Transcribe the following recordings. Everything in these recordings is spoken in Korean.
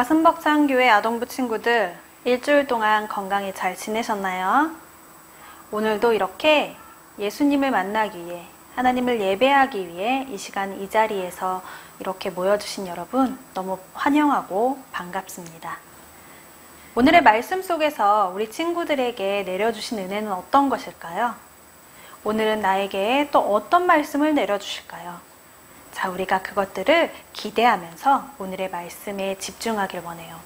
가슴벅창교회 아동부 친구들, 일주일 동안 건강히 잘 지내셨나요? 오늘도 이렇게 예수님을 만나기 위해, 하나님을 예배하기 위해 이 시간 이 자리에서 이렇게 모여주신 여러분 너무 환영하고 반갑습니다. 오늘의 말씀 속에서 우리 친구들에게 내려주신 은혜는 어떤 것일까요? 오늘은 나에게 또 어떤 말씀을 내려주실까요? 자, 우리가 그것들을 기대하면서 오늘의 말씀에 집중하길 원해요.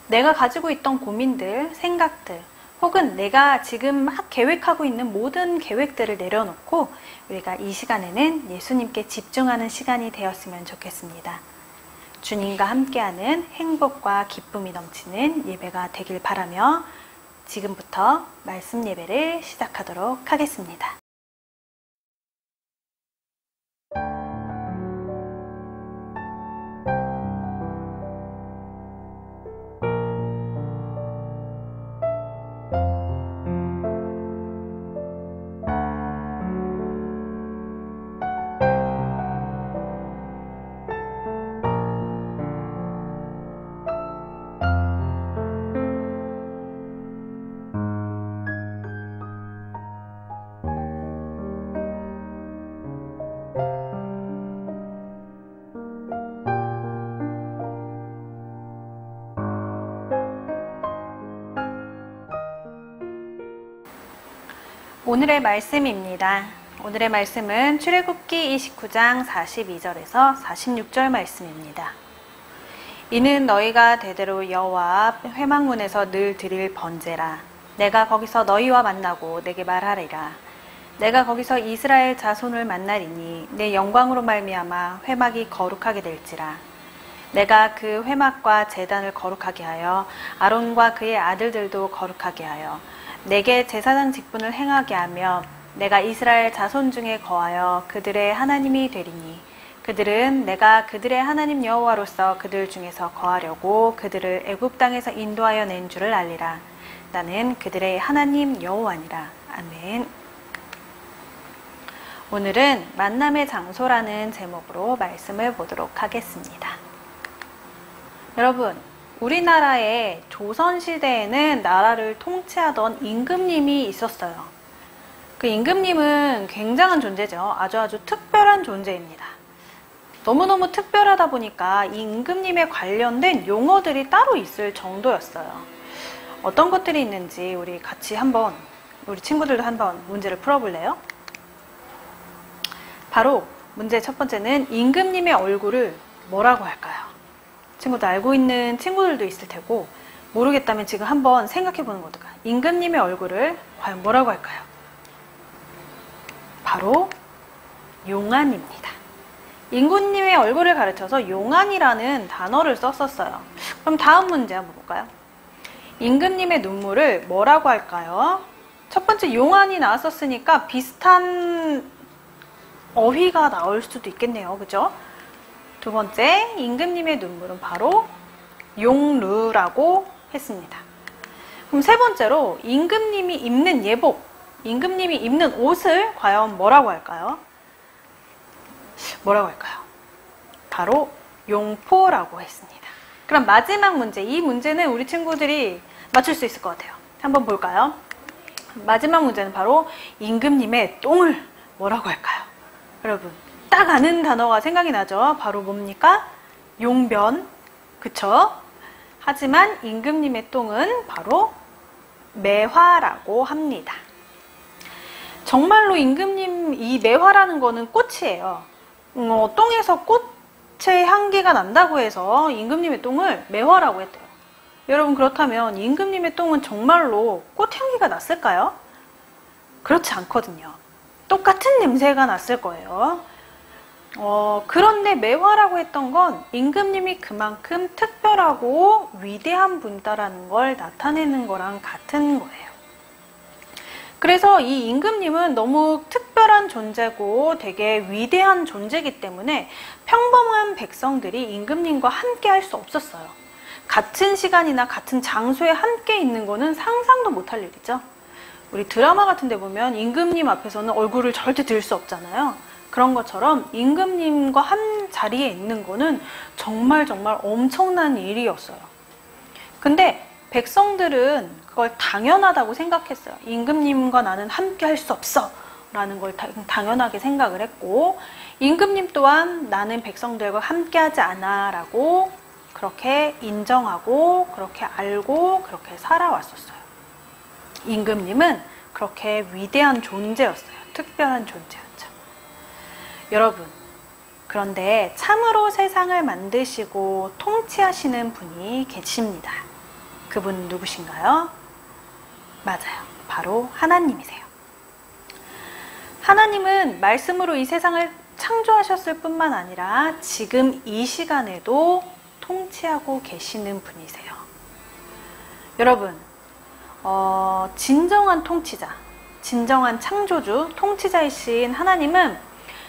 내가 가지고 있던 고민들, 생각들, 혹은 내가 지금 막 계획하고 있는 모든 계획들을 내려놓고 우리가 이 시간에는 예수님께 집중하는 시간이 되었으면 좋겠습니다. 주님과 함께하는 행복과 기쁨이 넘치는 예배가 되길 바라며 지금부터 말씀 예배를 시작하도록 하겠습니다. 오늘의 말씀입니다. 오늘의 말씀은 출애굽기 29장 42절에서 46절 말씀입니다. 이는 너희가 대대로 여호와 앞 회막문에서 늘 드릴 번제라. 내가 거기서 너희와 만나고 내게 말하리라. 내가 거기서 이스라엘 자손을 만나리니 내 영광으로 말미암아 회막이 거룩하게 될지라. 내가 그 회막과 제단을 거룩하게 하여 아론과 그의 아들들도 거룩하게 하여 내게 제사장 직분을 행하게 하며 내가 이스라엘 자손 중에 거하여 그들의 하나님이 되리니 그들은 내가 그들의 하나님 여호와로서 그들 중에서 거하려고 그들을 애굽 땅에서 인도하여 낸 줄을 알리라. 나는 그들의 하나님 여호와니라. 아멘. 오늘은 만남의 장소라는 제목으로 말씀을 보도록 하겠습니다. 여러분, 우리나라의 조선시대에는 나라를 통치하던 임금님이 있었어요. 그 임금님은 굉장한 존재죠. 아주 특별한 존재입니다. 너무너무 특별하다 보니까 이 임금님에 관련된 용어들이 따로 있을 정도였어요. 어떤 것들이 있는지 우리 같이 한번, 우리 친구들도 한번 문제를 풀어볼래요? 바로 문제 첫 번째는 임금님의 얼굴을 뭐라고 할까요? 친구들 알고 있는 친구들도 있을 테고 모르겠다면 지금 한번 생각해 보는 것도 같아요. 임금님의 얼굴을 과연 뭐라고 할까요? 바로 용안입니다. 임금님의 얼굴을 가르쳐서 용안이라는 단어를 썼었어요. 그럼 다음 문제 한번 볼까요? 임금님의 눈물을 뭐라고 할까요? 첫 번째 용안이 나왔었으니까 비슷한 어휘가 나올 수도 있겠네요. 그죠? 두 번째, 임금님의 눈물은 바로 용루라고 했습니다. 그럼 세 번째로, 임금님이 입는 예복, 임금님이 입는 옷을 과연 뭐라고 할까요? 뭐라고 할까요? 바로 용포라고 했습니다. 그럼 마지막 문제, 이 문제는 우리 친구들이 맞출 수 있을 것 같아요. 한번 볼까요? 마지막 문제는 바로 임금님의 똥을 뭐라고 할까요? 여러분, 딱 아는 단어가 생각이 나죠? 바로 뭡니까? 용변. 그쵸? 하지만 임금님의 똥은 바로 매화라고 합니다. 정말로 임금님 이 매화라는 거는 꽃이에요. 똥에서 꽃의 향기가 난다고 해서 임금님의 똥을 매화라고 했대요. 여러분, 그렇다면 임금님의 똥은 정말로 꽃향기가 났을까요? 그렇지 않거든요. 똑같은 냄새가 났을 거예요. 그런데 매화라고 했던 건 임금님이 그만큼 특별하고 위대한 분이다라는 걸 나타내는 거랑 같은 거예요. 그래서 이 임금님은 너무 특별한 존재고 되게 위대한 존재이기 때문에 평범한 백성들이 임금님과 함께 할 수 없었어요. 같은 시간이나 같은 장소에 함께 있는 거는 상상도 못할 일이죠. 우리 드라마 같은 데 보면 임금님 앞에서는 얼굴을 절대 들 수 없잖아요. 그런 것처럼 임금님과 자리에 있는 거는 정말 엄청난 일이었어요. 근데 백성들은 그걸 당연하다고 생각했어요. 임금님과 나는 함께 할 수 없어 라는 걸 당연하게 생각을 했고, 임금님 또한 나는 백성들과 함께 하지 않아 라고 그렇게 인정하고 그렇게 알고 그렇게 살아왔었어요. 임금님은 그렇게 위대한 존재였어요. 특별한 존재였죠. 여러분, 그런데 참으로 세상을 만드시고 통치하시는 분이 계십니다. 그분은 누구신가요? 맞아요. 바로 하나님이세요. 하나님은 말씀으로 이 세상을 창조하셨을 뿐만 아니라 지금 이 시간에도 통치하고 계시는 분이세요. 여러분, 진정한 통치자, 진정한 창조주, 통치자이신 하나님은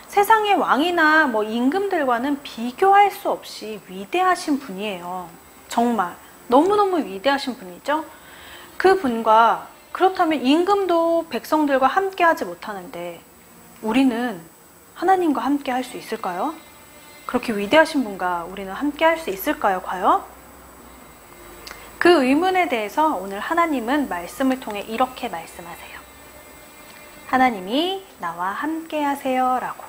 세상의 왕이나 임금들과는 비교할 수 없이 위대하신 분이에요. 정말 너무너무 위대하신 분이죠. 그 분과, 그렇다면 임금도 백성들과 함께 하지 못하는데 우리는 하나님과 함께 할 수 있을까요? 그렇게 위대하신 분과 우리는 함께 할 수 있을까요, 과연? 그 의문에 대해서 오늘 하나님은 말씀을 통해 이렇게 말씀하세요. 하나님이 나와 함께 하세요 라고.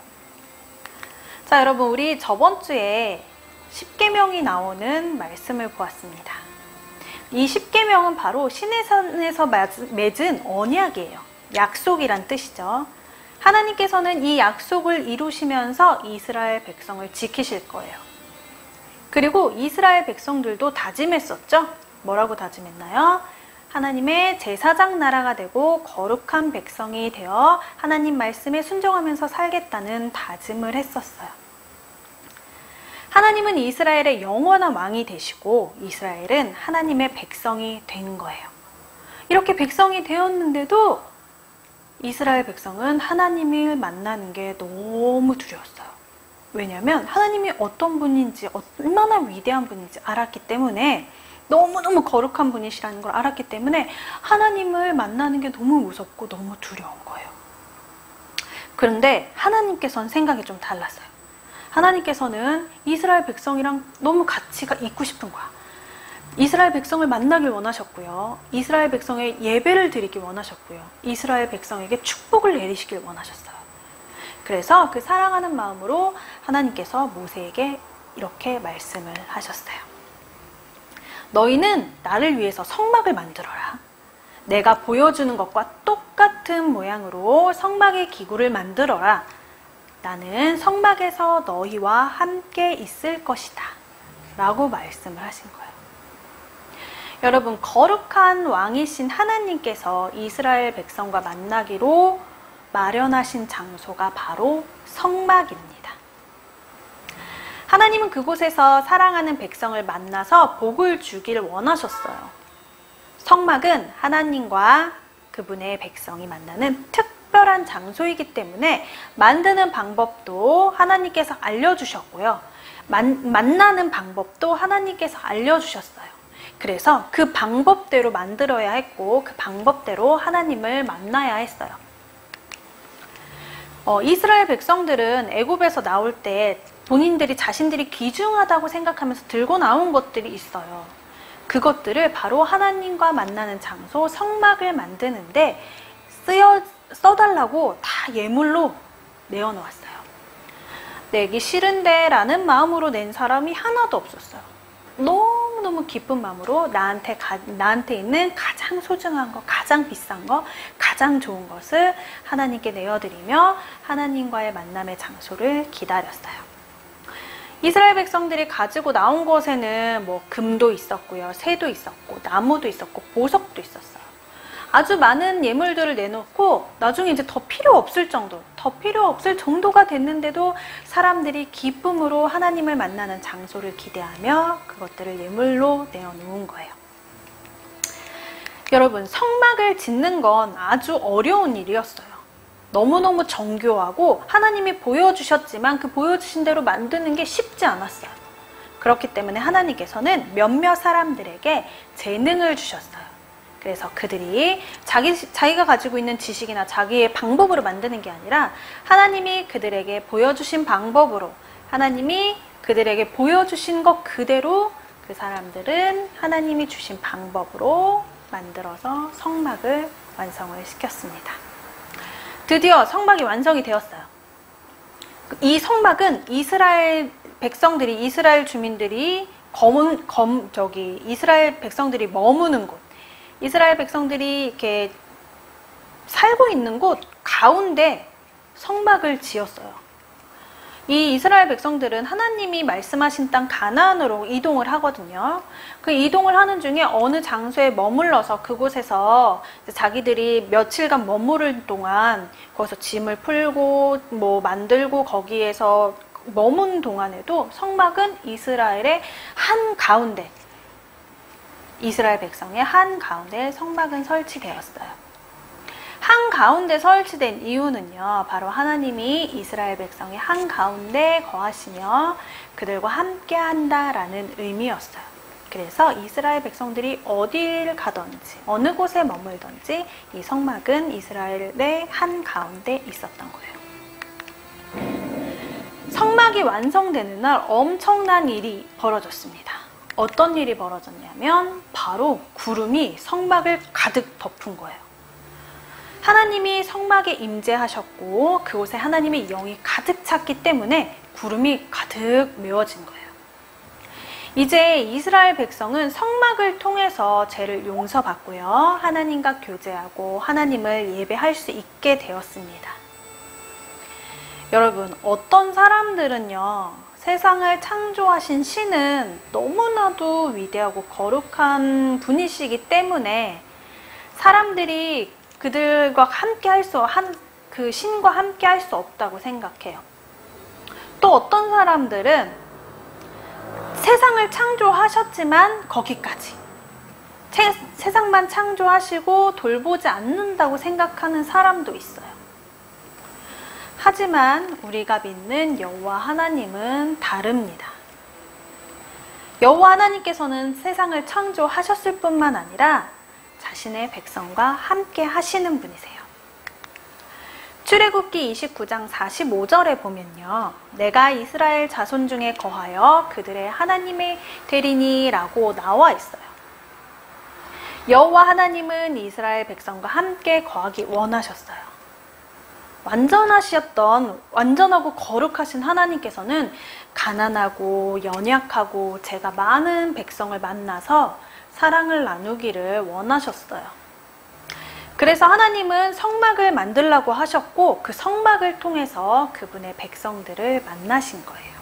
자, 여러분, 우리 저번 주에 십계명이 나오는 말씀을 보았습니다. 이 십계명은 바로 시내산에서 맺은 언약이에요. 약속이란 뜻이죠. 하나님께서는 이 약속을 이루시면서 이스라엘 백성을 지키실 거예요. 그리고 이스라엘 백성들도 다짐했었죠. 뭐라고 다짐했나요? 하나님의 제사장 나라가 되고 거룩한 백성이 되어 하나님 말씀에 순종하면서 살겠다는 다짐을 했었어요. 하나님은 이스라엘의 영원한 왕이 되시고 이스라엘은 하나님의 백성이 된 거예요. 이렇게 백성이 되었는데도 이스라엘 백성은 하나님을 만나는 게 너무 두려웠어요. 왜냐하면 하나님이 어떤 분인지, 얼마나 위대한 분인지 알았기 때문에, 너무너무 거룩한 분이시라는 걸 알았기 때문에 하나님을 만나는 게 너무 무섭고 너무 두려운 거예요. 그런데 하나님께서는 생각이 좀 달랐어요. 하나님께서는 이스라엘 백성이랑 너무 같이가 있고 싶은 거야. 이스라엘 백성을 만나길 원하셨고요. 이스라엘 백성의 예배를 드리길 원하셨고요. 이스라엘 백성에게 축복을 내리시길 원하셨어요. 그래서 그 사랑하는 마음으로 하나님께서 모세에게 이렇게 말씀을 하셨어요. 너희는 나를 위해서 성막을 만들어라. 내가 보여주는 것과 똑같은 모양으로 성막의 기구를 만들어라. 나는 성막에서 너희와 함께 있을 것이다. 라고 말씀을 하신 거예요. 여러분, 거룩한 왕이신 하나님께서 이스라엘 백성과 만나기로 마련하신 장소가 바로 성막입니다. 하나님은 그곳에서 사랑하는 백성을 만나서 복을 주기를 원하셨어요. 성막은 하나님과 그분의 백성이 만나는 특별한 장소이기 때문에 만드는 방법도 하나님께서 알려주셨고요. 만나는 방법도 하나님께서 알려주셨어요. 그래서 그 방법대로 만들어야 했고 그 방법대로 하나님을 만나야 했어요. 이스라엘 백성들은 애굽에서 나올 때 본인들이 자신들이 귀중하다고 생각하면서 들고 나온 것들이 있어요. 그것들을 바로 하나님과 만나는 장소 성막을 만드는데 써달라고 다 예물로 내어놓았어요. 내기 싫은데 라는 마음으로 낸 사람이 하나도 없었어요. 너무너무 기쁜 마음으로 나한테 있는 가장 소중한 거, 가장 비싼 거, 가장 좋은 것을 하나님께 내어드리며 하나님과의 만남의 장소를 기다렸어요. 이스라엘 백성들이 가지고 나온 것에는 금도 있었고요, 새도 있었고, 나무도 있었고, 보석도 있었어요. 아주 많은 예물들을 내놓고 나중에 이제 더 필요 없을 정도가 됐는데도 사람들이 기쁨으로 하나님을 만나는 장소를 기대하며 그것들을 예물로 내어놓은 거예요. 여러분, 성막을 짓는 건 아주 어려운 일이었어요. 너무너무 정교하고 하나님이 보여주셨지만 그 보여주신 대로 만드는 게 쉽지 않았어요. 그렇기 때문에 하나님께서는 몇몇 사람들에게 재능을 주셨어요. 그래서 그들이 자기가 가지고 있는 지식이나 자기의 방법으로 만드는 게 아니라 하나님이 그들에게 보여주신 방법으로 하나님이 그들에게 보여주신 것 그대로 그 사람들은 하나님이 주신 방법으로 만들어서 성막을 완성을 시켰습니다. 드디어 성막이 완성이 되었어요. 이 성막은 이스라엘 백성들이, 이스라엘 주민들이 이스라엘 백성들이 머무는 곳, 이스라엘 백성들이 이렇게 살고 있는 곳 가운데 성막을 지었어요. 이 이스라엘 백성들은 하나님이 말씀하신 땅 가나안으로 이동을 하거든요. 그 이동을 하는 중에 어느 장소에 머물러서 그곳에서 자기들이 며칠간 머무를 동안 거기서 짐을 풀고 뭐 만들고 거기에서 머문 동안에도 성막은 이스라엘의 한가운데, 이스라엘 백성의 한가운데 성막은 설치되었어요. 한가운데 설치된 이유는요, 바로 하나님이 이스라엘 백성의 한가운데 거하시며 그들과 함께 한다라는 의미였어요. 그래서 이스라엘 백성들이 어딜 가든지 어느 곳에 머물든지 이 성막은 이스라엘의 한가운데 있었던 거예요. 성막이 완성되는 날 엄청난 일이 벌어졌습니다. 어떤 일이 벌어졌냐면 바로 구름이 성막을 가득 덮은 거예요. 하나님이 성막에 임재하셨고 그곳에 하나님의 영이 가득 찼기 때문에 구름이 가득 메워진 거예요. 이제 이스라엘 백성은 성막을 통해서 죄를 용서받고요, 하나님과 교제하고 하나님을 예배할 수 있게 되었습니다. 여러분, 어떤 사람들은요, 세상을 창조하신 신은 너무나도 위대하고 거룩한 분이시기 때문에 사람들이 그들과 함께 그 신과 함께 할 수 없다고 생각해요. 또 어떤 사람들은 세상을 창조하셨지만 거기까지, 세상만 창조하시고 돌보지 않는다고 생각하는 사람도 있어요. 하지만 우리가 믿는 여호와 하나님은 다릅니다. 여호와 하나님께서는 세상을 창조하셨을 뿐만 아니라 자신의 백성과 함께 하시는 분이세요. 출애굽기 29장 45절에 보면요, 내가 이스라엘 자손 중에 거하여 그들의 하나님이 되리니 라고 나와 있어요. 여호와 하나님은 이스라엘 백성과 함께 거하기 원하셨어요. 완전하고 거룩하신 하나님께서는 가난하고 연약하고 죄가 많은 백성을 만나서 사랑을 나누기를 원하셨어요. 그래서 하나님은 성막을 만들라고 하셨고 그 성막을 통해서 그분의 백성들을 만나신 거예요.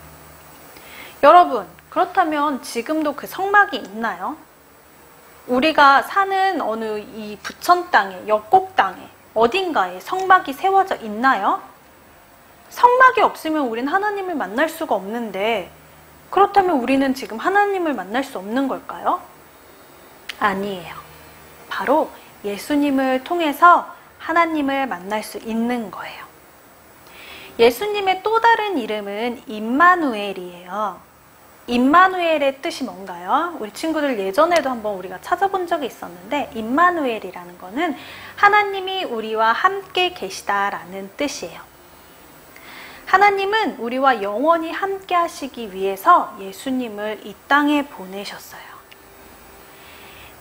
여러분, 그렇다면 지금도 그 성막이 있나요? 우리가 사는 어느 이 부천 땅에, 역곡 땅에 어딘가에 성막이 세워져 있나요? 성막이 없으면 우린 하나님을 만날 수가 없는데, 그렇다면 우리는 지금 하나님을 만날 수 없는 걸까요? 아니에요. 바로 예수님을 통해서 하나님을 만날 수 있는 거예요. 예수님의 또 다른 이름은 임마누엘이에요. 임마누엘의 뜻이 뭔가요? 우리 친구들 예전에도 한번 우리가 찾아본 적이 있었는데, 임마누엘이라는 거는 하나님이 우리와 함께 계시다라는 뜻이에요. 하나님은 우리와 영원히 함께 하시기 위해서 예수님을 이 땅에 보내셨어요.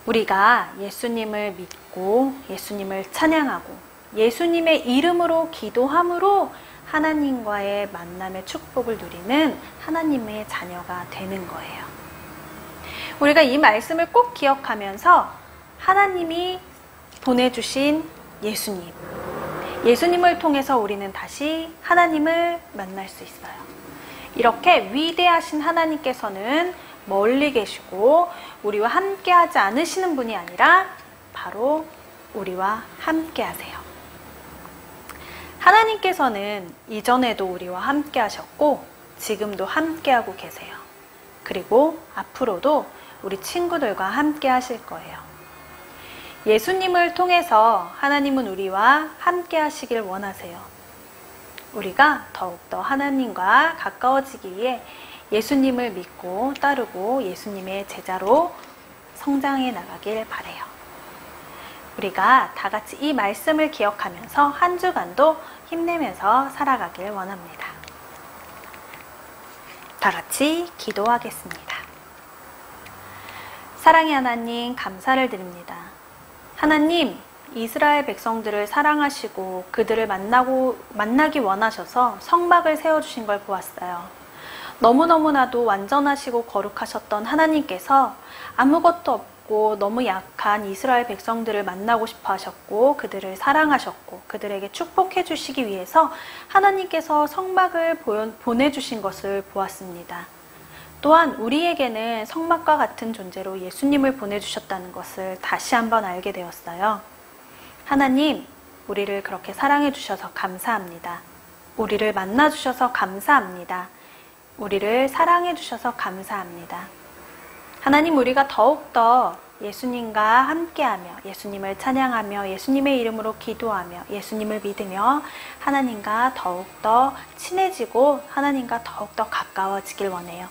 우리가 예수님을 믿고 예수님을 찬양하고 예수님의 이름으로 기도함으로 하나님과의 만남의 축복을 누리는 하나님의 자녀가 되는 거예요. 우리가 이 말씀을 꼭 기억하면서 하나님이 보내주신 예수님을 통해서 우리는 다시 하나님을 만날 수 있어요. 이렇게 위대하신 하나님께서는 멀리 계시고 우리와 함께 하지 않으시는 분이 아니라 바로 우리와 함께 하세요. 하나님께서는 이전에도 우리와 함께 하셨고 지금도 함께 하고 계세요. 그리고 앞으로도 우리 친구들과 함께 하실 거예요. 예수님을 통해서 하나님은 우리와 함께 하시길 원하세요. 우리가 더욱더 하나님과 가까워지기 위해 예수님을 믿고 따르고 예수님의 제자로 성장해 나가길 바라요. 우리가 다 같이 이 말씀을 기억하면서 한 주간도 힘내면서 살아가길 원합니다. 다 같이 기도하겠습니다. 사랑의 하나님, 감사를 드립니다. 하나님, 이스라엘 백성들을 사랑하시고 그들을 만나기 원하셔서 성막을 세워주신 걸 보았어요. 너무너무나도 완전하시고 거룩하셨던 하나님께서 아무것도 없고 너무 약한 이스라엘 백성들을 만나고 싶어 하셨고 그들을 사랑하셨고 그들에게 축복해 주시기 위해서 하나님께서 성막을 보내주신 것을 보았습니다. 또한 우리에게는 성막과 같은 존재로 예수님을 보내주셨다는 것을 다시 한번 알게 되었어요. 하나님, 우리를 그렇게 사랑해 주셔서 감사합니다. 우리를 만나 주셔서 감사합니다. 우리를 사랑해 주셔서 감사합니다. 하나님, 우리가 더욱더 예수님과 함께하며 예수님을 찬양하며 예수님의 이름으로 기도하며 예수님을 믿으며 하나님과 더욱더 친해지고 하나님과 더욱더 가까워지길 원해요.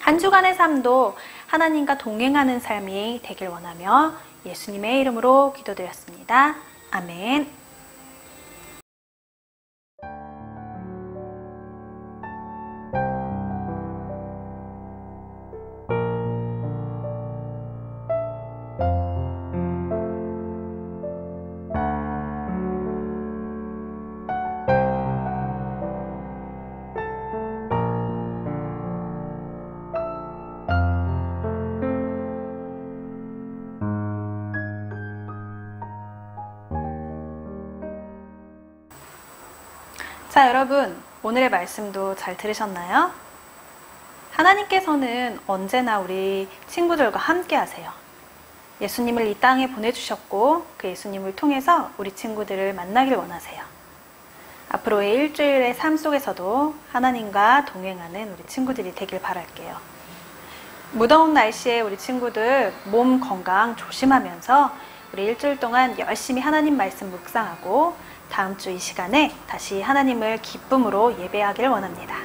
한 주간의 삶도 하나님과 동행하는 삶이 되길 원하며 예수님의 이름으로 기도드렸습니다. 아멘. 자, 여러분, 오늘의 말씀도 잘 들으셨나요? 하나님께서는 언제나 우리 친구들과 함께 하세요. 예수님을 이 땅에 보내주셨고 그 예수님을 통해서 우리 친구들을 만나길 원하세요. 앞으로의 일주일의 삶 속에서도 하나님과 동행하는 우리 친구들이 되길 바랄게요. 무더운 날씨에 우리 친구들 몸 건강 조심하면서 우리 일주일 동안 열심히 하나님 말씀 묵상하고 다음 주 이 시간에 다시 하나님을 기쁨으로 예배하길 원합니다.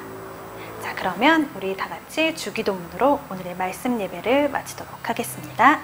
자, 그러면 우리 다 같이 주기도문으로 오늘의 말씀 예배를 마치도록 하겠습니다.